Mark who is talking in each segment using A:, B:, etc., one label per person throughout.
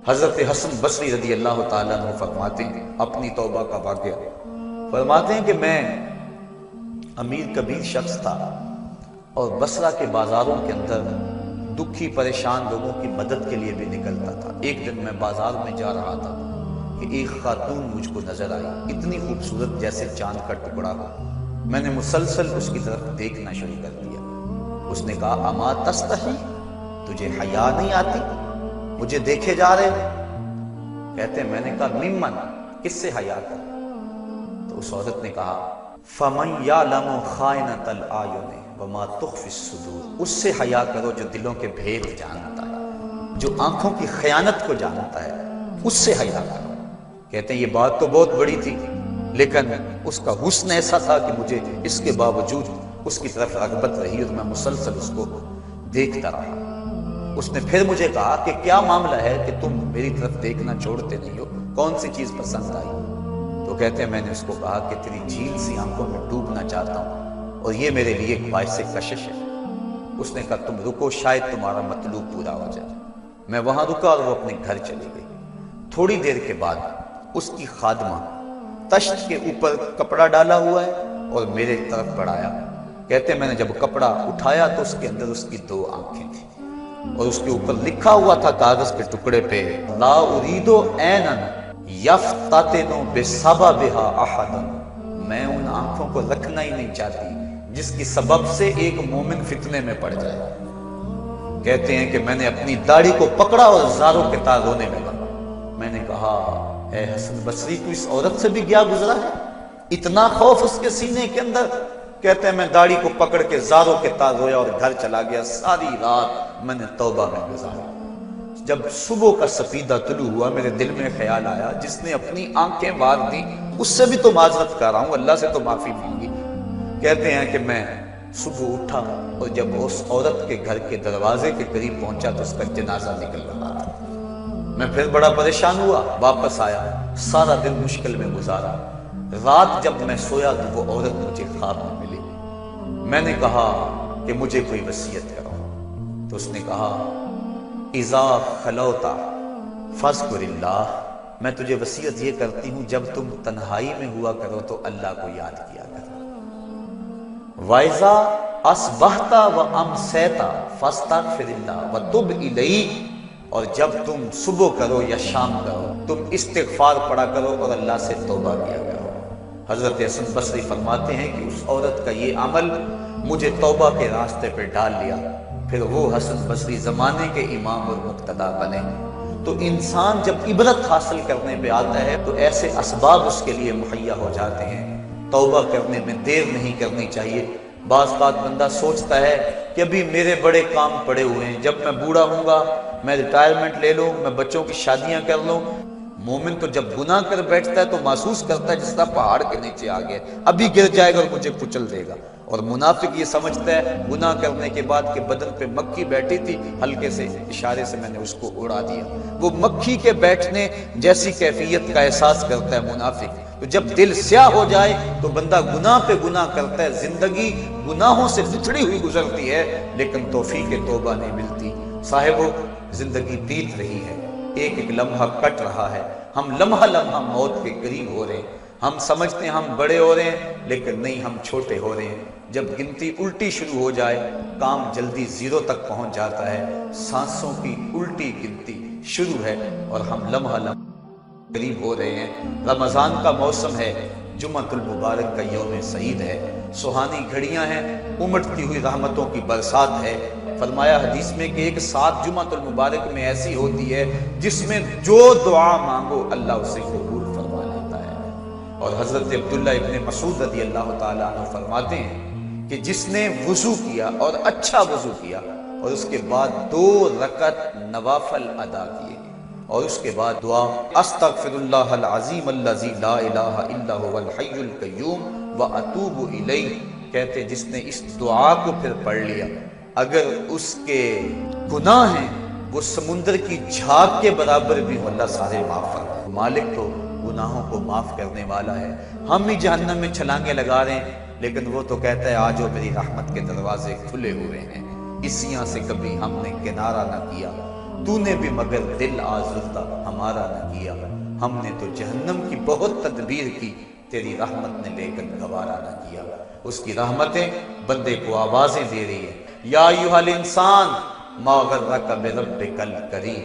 A: حضرت حسن بصری رضی اللہ تعالیٰ عنہ فرماتے ہیں اپنی توبہ کا واقعہ، فرماتے ہیں کہ میں امیر کبیر شخص تھا اور بصرہ کے بازاروں کے اندر دکھی پریشان لوگوں کی مدد کے لیے بھی نکلتا تھا۔ ایک دن میں بازار میں جا رہا تھا کہ ایک خاتون مجھ کو نظر آئی، اتنی خوبصورت جیسے چاند کا ٹکڑا ہو۔ میں نے مسلسل اس کی طرف دیکھنا شروع کر دیا۔ اس نے کہا اما تستحی، تجھے حیا نہیں آتی، مجھے دیکھے جا رہے ہو؟ کہتے ہیں میں نے کہا ممن، کس سے حیا کر؟ تو اس عورت نے کہا فمن یعلم خائنۃ الاعین وما تخفی الصدور، اس سے حیا کرو جو دلوں کے بھید جانتا ہے، جو آنکھوں کی خیانت کو جانتا ہے، اس سے حیا کرو۔ کہتے ہیں یہ بات تو بہت بڑی تھی، لیکن اس کا حسن ایسا تھا کہ مجھے اس کے باوجود اس کی طرف رغبت رہی اور میں مسلسل اس کو دیکھتا رہا۔ اس نے پھر مجھے کہا کہ کیا معاملہ ہے کہ تم میری طرف دیکھنا چھوڑتے نہیں ہو، کون سی چیز پسند آئی؟ تو کہتے ہیں میں نے اس کو کہا کہ تیری جھیل سی آنکھوں میں ڈوبنا چاہتا ہوں اور یہ میرے لیے ایک باعث کشش ہے۔ اس نے کہا تم رکو، شاید تمہارا مطلوب پورا ہو جائے۔ میں وہاں رکا اور وہ اپنے گھر چلی گئی۔ تھوڑی دیر کے بعد اس کی خادمہ تشت کے اوپر کپڑا ڈالا ہوا ہے اور میرے طرف بڑھایا۔ کہتے ہیں میں نے جب کپڑا اٹھایا تو اس کے اندر اس کی 2 آنکھیں تھیں اور اس کے اوپر لکھا ہوا تھا کاغذ کے ٹکڑے پہ لا ارید عینا یفتتن بسببھا احدا، میں ان آنکھوں کو رکھنا ہی نہیں چاہتی جس کی سبب سے ایک مومن فتنے میں پڑ جائے۔ کہتے ہیں کہ میں نے اپنی داڑھی کو پکڑا اور زاروں کے تار رونے لگا۔ میں نے کہا اے حسن بصری، تو اس عورت سے بھی گیا گزرا ہے؟ اتنا خوف اس کے سینے کے اندر؟ کہتے ہیں میں داڑھی کو پکڑ کے زاروں کے تار رویا اور گھر چلا گیا۔ ساری رات میں نے توبہ میں گزارا۔ جب صبح کا سفیدہ طلوع ہوا میرے دل میں خیال آیا جس نے اپنی آنکھیں مار دی اس سے بھی تو معذرت کر رہا ہوں، اللہ سے تو معافی مانگی۔ کہتے ہیں کہ میں صبح اٹھا اور جب اس عورت کے گھر کے دروازے کے قریب پہنچا تو اس کا جنازہ نکل رہا تھا۔ میں پھر بڑا پریشان ہوا، واپس آیا، سارا دن مشکل میں گزارا۔ رات جب میں سویا تو وہ عورت مجھے خواب میں ملی۔ میں نے کہا کہ مجھے کوئی وصیت کرو، تو اس نے کہا اذا خلوت فاذکر اللہ، میں تجھے وصیت یہ کرتی ہوں جب تم تنہائی میں ہوا کرو تو اللہ کو یاد کیا کرو۔ وَإِذَا أَصْبَحْتَ وَأَمْسَيْتَ فَاسْتَغْفِرِ اللَّهَ وَتُبْ إِلَيْهِ، اور جب تم صبح کرو یا شام کرو تم استغفار پڑھا کرو اور اللہ سے توبہ کیا کرو۔ حضرت حسن بصری فرماتے ہیں کہ اس عورت کا یہ عمل مجھے توبہ کے راستے پہ ڈال لیا، پھر وہ حسن بصری زمانے کے امام اور مقتدا بنے۔ تو انسان جب عبرت حاصل کرنے پہ آتا ہے تو ایسے اسباب اس کے لیے مہیا ہو جاتے ہیں۔ توبہ کرنے میں دیر نہیں کرنی چاہیے۔ بعض بات بندہ سوچتا ہے کہ ابھی میرے بڑے کام پڑے ہوئے ہیں، جب میں بوڑھا ہوں گا میں ریٹائرمنٹ لے لوں، میں بچوں کی شادیاں کر لوں۔ مومن تو جب گناہ کر بیٹھتا ہے تو محسوس کرتا ہے جس طرح پہاڑ کے نیچے آ گیا، ابھی گر جائے گا اور مجھے کچل دے گا۔ اور منافق یہ سمجھتا ہے گناہ کرنے کے بعد کہ بدن پہ مکھی بیٹھی تھی، ہلکے سے اشارے سے میں نے اس کو اڑا دیا۔ وہ مکھی کے بیٹھنے جیسی کیفیت کا احساس کرتا ہے منافق۔ تو جب دل سیاہ ہو جائے تو بندہ گناہ پہ گناہ کرتا ہے، زندگی گناہوں سے لتڑی ہوئی گزرتی ہے لیکن توفیق توبہ نہیں ملتی۔ صاحبو، زندگی بیت رہی ہے، ایک ایک لمحہ کٹ رہا ہے، ہم لمحہ لمحہ موت کے قریب ہو رہے ہیں۔ ہم سمجھتے ہیں ہم بڑے ہو رہے ہیں لیکن نہیں، ہم چھوٹے ہو رہے ہیں۔ جب گنتی الٹی شروع ہو جائے کام جلدی 0 تک پہنچ جاتا ہے۔ سانسوں کی الٹی گنتی شروع ہے اور ہم لمحہ لمحہ قریب ہو رہے ہیں۔ رمضان کا موسم ہے، جمعۃ المبارک کا یوم سعید ہے، سہانی گھڑیاں ہیں، امٹتی ہوئی رحمتوں کی برسات ہے۔ فرمایا حدیث میں کہ ایک ساتھ جمعۃ المبارک میں ایسی ہوتی ہے جس میں جو دعا مانگو اللہ اسے قبول فرما لیتا ہے۔ اور حضرت عبداللہ ابن مسعود رضی اللہ تعالیٰ عنہ فرماتے ہیں کہ جس نے وضو کیا اور اچھا وضو کیا اور اس کے بعد 2 رکعت نوافل ادا کیے اور اس کے بعد دعا استغفر اللہ العظیم الذی لا الہ الا هو الحی القیوم واتوب الیہ، کہتے جس نے اس دعا کو پھر پڑھ لیا، اگر اس کے گناہ ہیں وہ سمندر کی جھاگ کے برابر بھی ہو اللہ سارے معاف فرمائے۔ مالک تو گناہوں کو معاف کرنے والا ہے، ہم ہی جہنم میں چھلانگیں لگا رہے ہیں لیکن وہ تو کہتا ہے آجو میری رحمت کے دروازے کھلے ہوئے ہیں۔ اسیاں سے کبھی ہم نے کنارہ نہ کیا، تو نے بھی مگر دل آزردہ ہمارا نہ کیا، ہم نے تو جہنم کی بہت تدبیر کی، تیری رحمت نے لیکن گوارا نہ کیا۔ اس کی رحمتیں بندے کو آوازیں دے رہی ہیں، یا ایھا الانسان ما غرک بربک الکریم،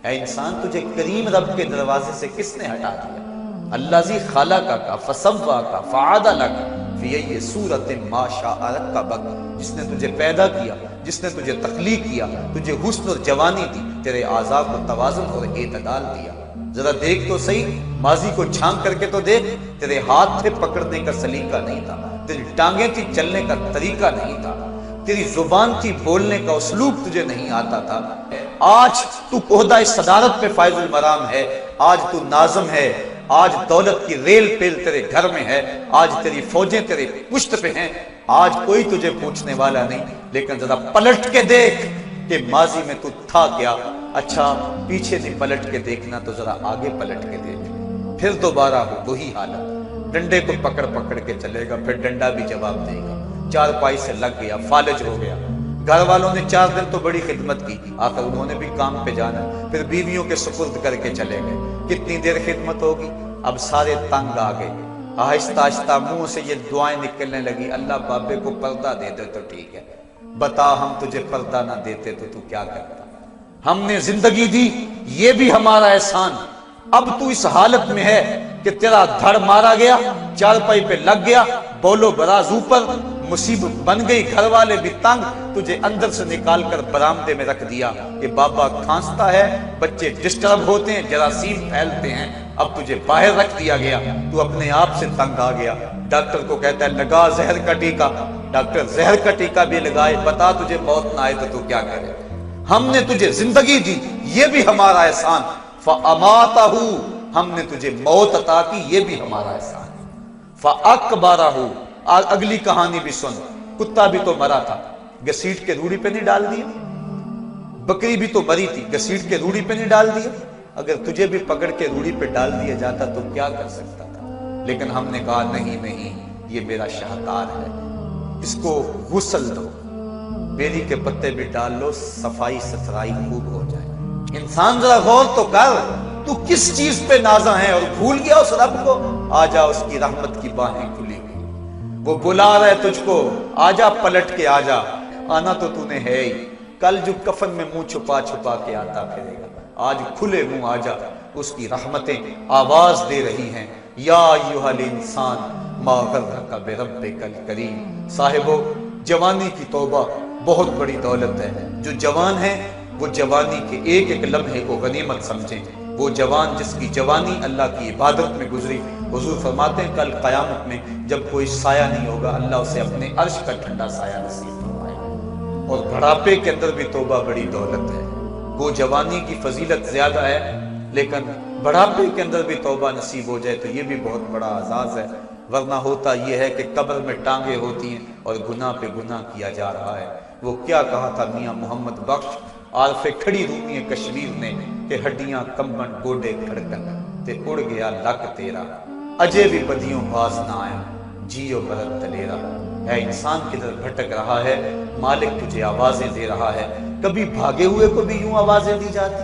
A: اے انسان تجھے کریم رب کے دروازے سے کس نے ہٹا دیا؟ الذی خلقک فسواک فعدلک فی ای صورت ما شاء رکبک، جس نے تجھے پیدا کیا، جس نے تجھے تخلیق کیا، تجھے حسن اور جوانی دی، تیرے اعضاء کو توازن اور اعتدال دیا۔ ذرا دیکھ تو صحیح، ماضی کو جھانک کر کے تو دیکھ، تیرے ہاتھ تھے پکڑنے کا سلیقہ نہیں تھا، تیری ٹانگیں تھی چلنے کا طریقہ نہیں تھا، تیری زبان تھی بولنے کا اسلوب تجھے نہیں آتا تھا۔ آج تو عہدہ صدارت پہ فائز المرام ہے، آج تو ناظم ہے، آج دولت کی ریل پیل تیرے گھر میں ہے، آج تیری فوجیں تیرے پشت پہ ہیں، آج کوئی تجھے پوچھنے والا نہیں۔ لیکن ذرا پلٹ کے دیکھ کہ ماضی میں تو تھا کیا۔ اچھا پیچھے نہیں پلٹ کے دیکھنا تو ذرا آگے پلٹ کے دیکھ، پھر دوبارہ ہو وہی حالت، ڈنڈے کو پکڑ پکڑ کے چلے گا، پھر ڈنڈا بھی جواب دے گا، چار پائی سے لگ گیا، فالج ہو گیا۔ گھر والوں نے 4 دن تو بڑی خدمت کی، آخر انہوں نے بھی کام پہ جانا، پھر بیویوں کے سپرد کر کے چلے گئے، کتنی دیر خدمت ہوگی؟ اب سارے تنگ آ گئے، آہستہ آہستہ منہ سے یہ دعائیں نکلنے لگی، اللہ بابے کو پردہ دے دے تو ٹھیک ہے، بتا ہم تجھے پردہ نہ دیتے تو کیا کرتا؟ ہم نے زندگی دی، یہ بھی ہمارا احسان، اب تو اس حالت میں ہے کہ تیرا دھڑ مارا گیا، چارپائی پہ لگ گیا، بولو براز اوپر، مصیبت بن گئی، گھر والے بھی تنگ، تجھے اندر سے نکال کر برآمدے میں رکھ دیا کہ بابا کھانستا ہے، بچے ڈسٹرب ہوتے ہیں، جراثیم پھیلتے ہیں، اب تجھے باہر رکھ دیا گیا، تو اپنے آپ سے تنگ آ گیا۔ ڈاکٹر کو کہتا ہے لگا زہر کا ٹیکہ، ڈاکٹر زہر کا ٹیکہ بھی لگائے، بتا تجھے موت نہ آئے تو کیا کرے؟ ہم نے تجھے زندگی دی، یہ بھی ہمارا احسان، فَأَمَاتَهُ، ہم نے تجھے موت عطا کی، یہ بھی ہمارا احسان، فَأَقْبَرَهُ، اگلی کہانی بھی سن، کتا بھی تو مرا تھا، گھسیٹ کے روڑی پہ نہیں ڈال دیا؟ بکری بھی تو مری تھی، گھسیٹ کے روڑی پہ نہیں ڈال دیا؟ اگر تجھے بھی پکڑ کے روڑی پہ ڈال دیا جاتا تو کیا کر سکتا تھا؟ لیکن ہم نے کہا نہیں نہیں، یہ میرا شاہکار ہے، اس کو غسل دو، بیری کے پتے بھی ڈال لو، صفائی ستھرائی خوب ہو جائے۔ انسان ذرا غور تو کر، تو کس چیز پہ نازاں ہے اور بھول گیا اس رب کو؟ آجا، اس کی رحمت کی باہیں کھلی ہوئی، وہ بلا رہا ہے تجھ کو، آجا پلٹ کے آجا، آنا تو تو نے ہے ہی، کل جو کفن میں منہ چھپا چھپا کے آتا پھرے گا، آج کھلے منہ آجا، اس کی رحمتیں آواز دے رہی ہیں، یا ایھا الانسان ما غرک بربک الکریم۔ صاحبو، جوانی کی توبہ بہت بڑی دولت ہے، جو جوان ہے وہ جوانی کے ایک ایک لمحے کو غنیمت سمجھیں، وہ جوان جس کی جوانی اللہ کی عبادت میں گزری، حضور فرماتے ہیں کل قیامت میں جب کوئی سایہ نہیں ہوگا، اللہ اسے اپنے عرش کا ٹھنڈا سایہ نصیب فرمائے گا۔ اور بڑھاپے کے اندر بھی توبہ بڑی دولت ہے، وہ جوانی کی فضیلت زیادہ ہے، لیکن بڑھاپے کے اندر بھی توبہ نصیب ہو جائے تو یہ بھی بہت بڑا اعزاز ہے، ورنہ ہوتا یہ ہے کہ قبر میں ٹانگیں ہوتی ہیں اور گناہ پہ گناہ کیا جا رہا ہے۔ وہ کیا کہا تھا میاں محمد بخش عارف کھڑی رومی کشمیر نے کہ ہڈیاں کمبن گوڈے کھڑکن تے اڑ گیا لک تیرا، اجے بھی بدیوں باز نہ آیا، جیو برت تلیرا۔ اے انسان کدھر بھٹک رہا ہے، مالک تجھے آوازیں دے رہا ہے۔ کبھی بھاگے ہوئے کو بھی یوں آوازیں دی جاتی،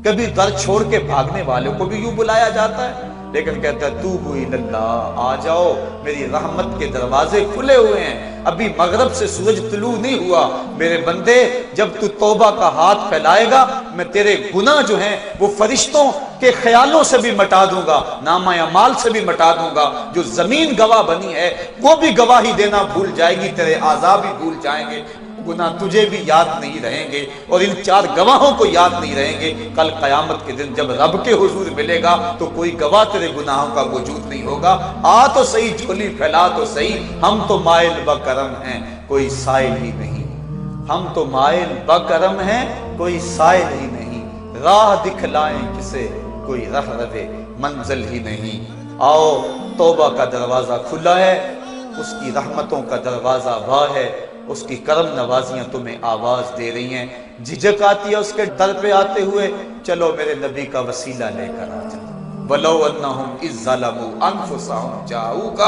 A: کبھی در چھوڑ کے بھاگنے والوں کو بھی یوں بلایا جاتا ہے، لیکن کہتا ہے توبوا الی اللہ، آ جاؤ، میری رحمت کے دروازے کھلے ہوئے ہیں، ابھی مغرب سے سورج طلوع نہیں ہوا، میرے بندے جب تو توبہ کا ہاتھ پھیلائے گا میں تیرے گناہ جو ہیں وہ فرشتوں کے خیالوں سے بھی مٹا دوں گا، نامہ اعمال سے بھی مٹا دوں گا، جو زمین گواہ بنی ہے وہ بھی گواہی دینا بھول جائے گی، تیرے اعضاء بھی بھول جائیں گے، گناہ تجھے بھی یاد نہیں رہیں گے، اور ان 4 گواہوں کو یاد نہیں رہیں گے۔ کل قیامت کے دن جب رب کے حضور ملے گا تو کوئی گواہ تیرے گناہوں کا موجود نہیں ہوگا۔ آ تو صحیح، جھولی پھیلا تو صحیح، ہم تو مائل بکرم ہیں، کوئی سائل ہی نہیں، ہم تو مائل بکرم ہیں، کوئی سائل ہی نہیں، راہ دکھلائیں کسے، کوئی رہ روے منزل ہی نہیں۔ آؤ، توبہ کا دروازہ کھلا ہے، اس کی رحمتوں کا دروازہ واہ ہے، اس کی کرم نوازیاں تمہیں آواز دے رہی ہیں، جھجک آتی ہے اس کے در پہ آتے ہوئے، چلو میرے نبی کا وسیلہ لے کر آ جاؤ۔ وَلَوْ أَنَّهُمْ إِذ ظَّلَمُوا أَنفُسَهُمْ جَاءُوكَ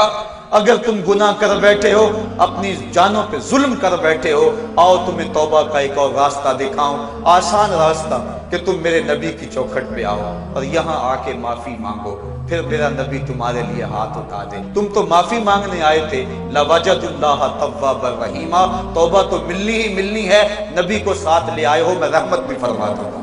A: اگر تم گناہ کر بیٹھے ہو، اپنی جانوں پہ ظلم کر بیٹھے ہو، آؤ تمہیں توبہ کا ایک اور راستہ دکھاؤں، آسان راستہ، کہ تم میرے نبی کی چوکھٹ پہ آؤ اور یہاں آ کے معافی مانگو، پھر میرا نبی تمہارے لیے ہاتھ اٹھا دے۔ تم تو معافی مانگنے آئے تھے، لَوَجَدُ اللَّهَ تَوَّابًا رَحِيمًا، توبہ تو ملنی ہی ملنی ہے، نبی کو ساتھ لے آئے ہو، میں رحمت بھی فرما دوں گا،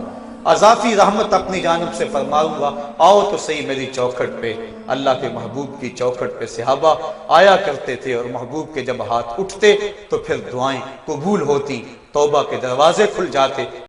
A: اضافی رحمت اپنی جانب سے فرماؤں گا، آؤ تو صحیح میری چوکھٹ پہ۔ اللہ کے محبوب کی چوکھٹ پہ صحابہ آیا کرتے تھے، اور محبوب کے جب ہاتھ اٹھتے تو پھر دعائیں قبول ہوتی، توبہ کے دروازے کھل جاتے۔